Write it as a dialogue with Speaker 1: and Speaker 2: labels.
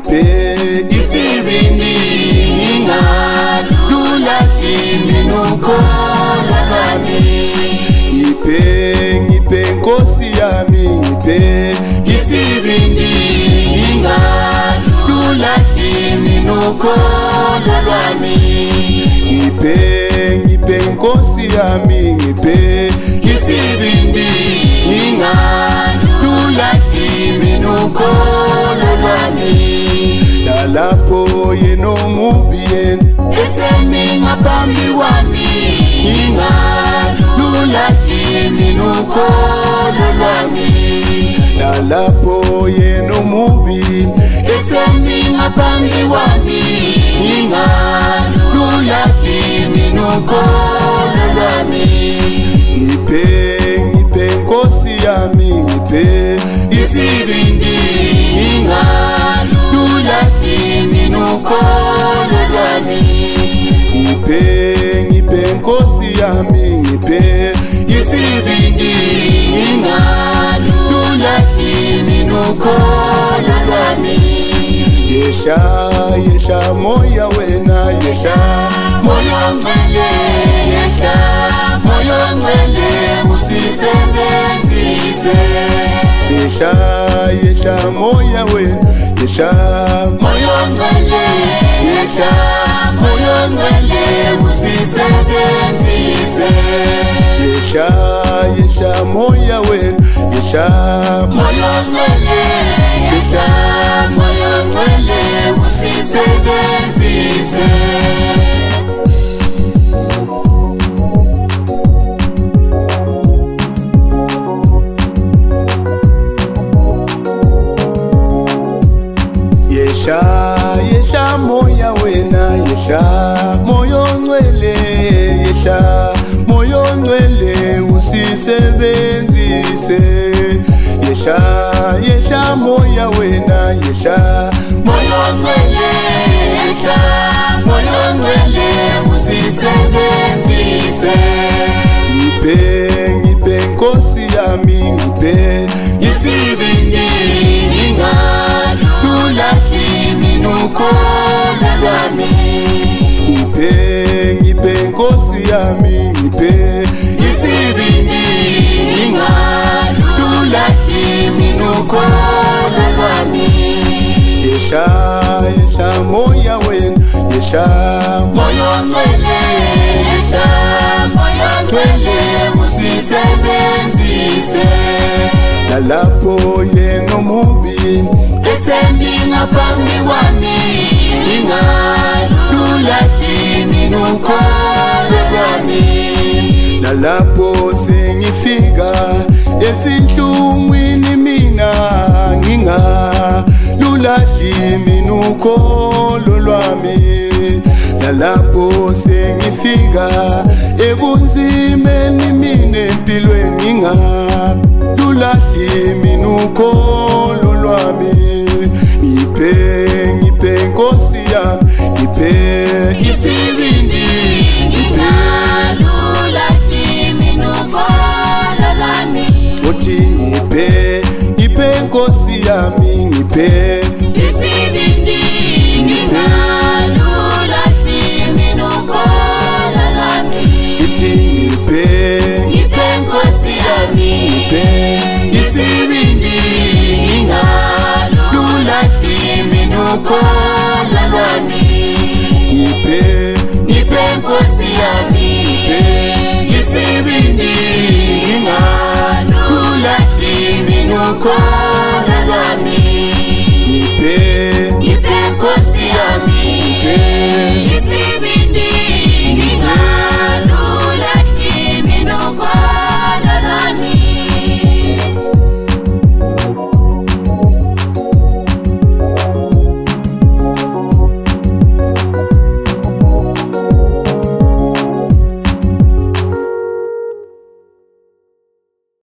Speaker 1: ngiphe isibindi ngingalula iminuko lami ngiphe Nkosi yami ngiphe isibindi ngingalula iminuko lami ngiphe Nkosi yami ngiphe isibindi ngingalula iminuko lami lapho yena omubi yena esemi ngaphambi kwami ngingalula iminuko lami lapho yena omubi esemi ngaphambi kwami ngingalula iminuko lami ngiphe Nkosi yami ngiphe isibindi ngingalula iminuko lami ngiphe Nkosi yami ngiphe isibindi ngingalula iminuko lami yesha moya wena yesha moya ngcwele yesha moya ngcwele usisebenzise yesha moya wena yesha moya ngcwele yesha moya ngcwele usisebenzise yesha moya wena yesha moya ngcwele yesha moya ngcwele usisebenzise Yesha moya wena yesha moyo ngcwele yesha moyo ngcwele usisebenzise yesha moya wena yesha moyo ngcwele yesha moyo ngcwele usisebenzise ngiphe Nkosi yami ngiphe isibindi ngingalula iminuko lami ngiphe Nkosi yami ngiphe isibindi ngingalula iminuko lami yesha moya wena yesha moya ngcwele yesha moya ngcwele usisebenzise lapho yena omubi esemi ngaphambi kwami ngingalula iminuko lami lapho sengifika esinhlungwini mina ngingalula iminuko lami lapho sengifika ebunzimeni mina empilweni ngingalula iminuko lami ngiphe Nkosi yami ngiphe isibindi
Speaker 2: ngingalula iminuko lami
Speaker 1: uthi ngiphe Nkosi yami ngiphe
Speaker 2: isibindi ngingalula iminuko lami
Speaker 1: ithi ngiphe
Speaker 2: Nkosi yami
Speaker 1: ngiphe isibindi
Speaker 2: ngingalula iminuko lami
Speaker 1: ngiphe
Speaker 2: Nkosi yami
Speaker 1: isibindi
Speaker 2: ngingalula iminuko